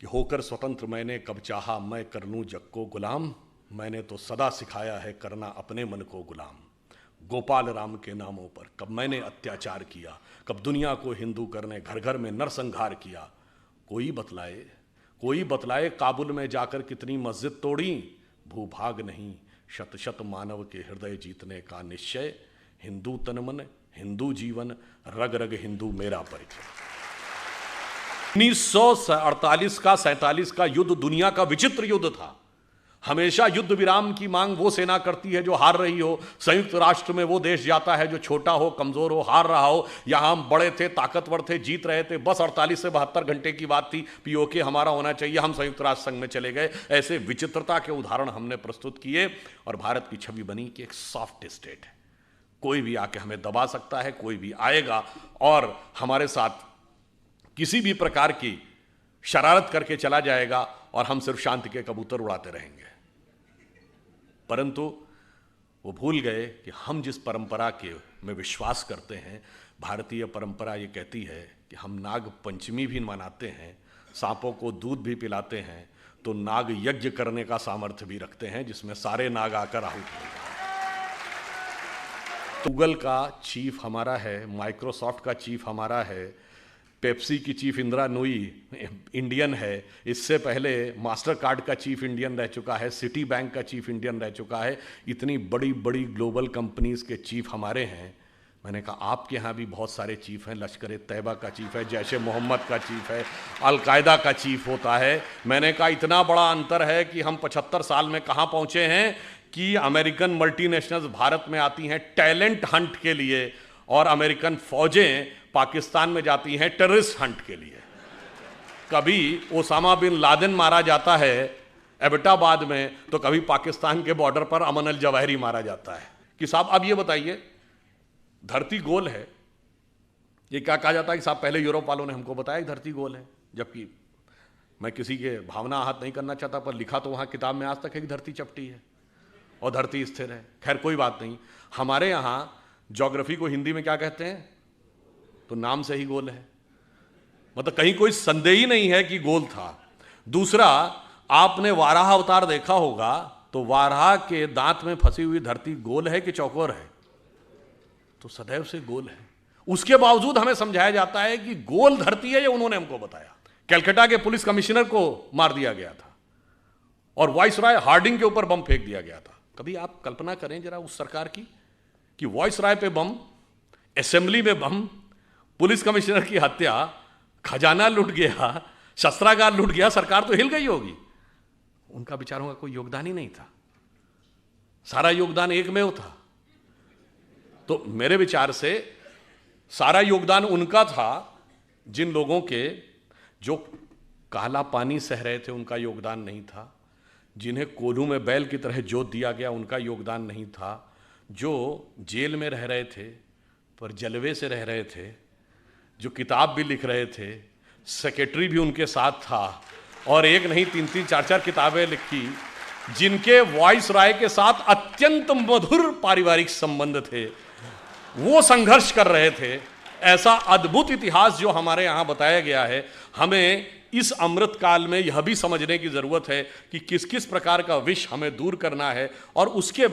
कि होकर स्वतंत्र मैंने कब चाहा मैं कर लूं जग को गुलाम, मैंने तो सदा सिखाया है करना अपने मन को गुलाम। गोपाल राम के नामों पर कब मैंने अत्याचार किया, कब दुनिया को हिंदू करने घर घर में नरसंहार किया। कोई बतलाए काबुल में जाकर कितनी मस्जिद तोड़ी, भूभाग नहीं शत शत मानव के हृदय जीतने का निश्चय। हिंदू तन मन हिंदू जीवन, रग रग हिंदू मेरा परिचय। 1948 का 47 का युद्ध दुनिया का विचित्र युद्ध था। हमेशा युद्ध विराम की मांग वो सेना करती है जो हार रही हो। संयुक्त राष्ट्र में वो देश जाता है जो छोटा हो, कमजोर हो, हार रहा हो। यहां हम बड़े थे, ताकतवर थे, जीत रहे थे, बस 48 से 72 घंटे की बात थी, पीओके हमारा होना चाहिए, हम संयुक्त राष्ट्र संघ में चले गए। ऐसे विचित्रता के उदाहरण हमने प्रस्तुत किए और भारत की छवि बनी कि एक सॉफ्ट स्टेट है, कोई भी आके हमें दबा सकता है, कोई भी आएगा और हमारे साथ किसी भी प्रकार की शरारत करके चला जाएगा और हम सिर्फ शांति के कबूतर उड़ाते रहेंगे। परंतु वो भूल गए कि हम जिस परंपरा के में विश्वास करते हैं, भारतीय परंपरा ये कहती है कि हम नाग पंचमी भी मनाते हैं, सांपों को दूध भी पिलाते हैं, तो नाग यज्ञ करने का सामर्थ्य भी रखते हैं जिसमें सारे नाग आकर आहुति देंगे। गूगल का चीफ हमारा है, माइक्रोसॉफ्ट का चीफ हमारा है, पेप्सी की चीफ इंदिरा नूई इंडियन है, इससे पहले मास्टर कार्ड का चीफ इंडियन रह चुका है, सिटी बैंक का चीफ इंडियन रह चुका है। इतनी बड़ी बड़ी ग्लोबल कंपनीज के चीफ हमारे हैं। मैंने कहा आपके यहाँ भी बहुत सारे चीफ हैं, लश्कर तैयबा का चीफ है, जैश ए मोहम्मद का चीफ है, अलकायदा का चीफ होता है। मैंने कहा इतना बड़ा अंतर है कि हम 75 साल में कहाँ पहुँचे हैं कि अमेरिकन मल्टीनेशनल्स भारत में आती हैं टैलेंट हंट के लिए और अमेरिकन फौजें पाकिस्तान में जाती हैं टेररिस्ट हंट के लिए। कभी ओसामा बिन लादेन मारा जाता है एबटाबाद में, तो कभी पाकिस्तान के बॉर्डर पर अमन अल जवाहिरी मारा जाता है। कि साहब अब ये बताइए, धरती गोल है, ये क्या कहा जाता है कि साहब पहले यूरोप वालों ने हमको बताया कि धरती गोल है, जबकि मैं किसी के भावना आहत नहीं करना चाहता, पर लिखा तो वहां किताब में आज तक है कि धरती चपटी है और धरती स्थिर है। खैर कोई बात नहीं। हमारे यहां ज्योग्राफी को हिंदी में क्या कहते हैं, तो नाम से ही गोल है, मतलब कहीं कोई संदेह ही नहीं है कि गोल था। दूसरा, आपने वाराह अवतार देखा होगा, तो वाराह के दांत में फंसी हुई धरती गोल है कि चौकोर है, तो सदैव से गोल है। उसके बावजूद हमें समझाया जाता है कि गोल धरती है, ये उन्होंने हमको बताया। कलकत्ता के पुलिस कमिश्नर को मार दिया गया था और वाइसराय हार्डिंग के ऊपर बम फेंक दिया गया था। कभी आप कल्पना करें जरा उस सरकार की कि वाइसराय पे बम, असेंबली में बम, पुलिस कमिश्नर की हत्या, खजाना लूट गया, शस्त्रागार लूट गया, सरकार तो हिल गई होगी। उनका बेचारों का कोई योगदान ही नहीं था, सारा योगदान एकमेव था। तो मेरे विचार से सारा योगदान उनका था। जिन लोगों के जो काला पानी सह रहे थे उनका योगदान नहीं था, जिन्हें कोल्हू में बैल की तरह जोत दिया गया उनका योगदान नहीं था, जो जेल में रह रहे थे पर जलवे से रह रहे थे, जो किताब भी लिख रहे थे, सेक्रेटरी भी उनके साथ था और एक नहीं 3-3 4-4 किताबें लिखी, जिनके वॉइस राय के साथ अत्यंत मधुर पारिवारिक संबंध थे, वो संघर्ष कर रहे थे। ऐसा अद्भुत इतिहास जो हमारे यहाँ बताया गया है, हमें इस अमृत काल में यह भी समझने की जरूरत है कि किस किस प्रकार का विष हमें दूर करना है और उसके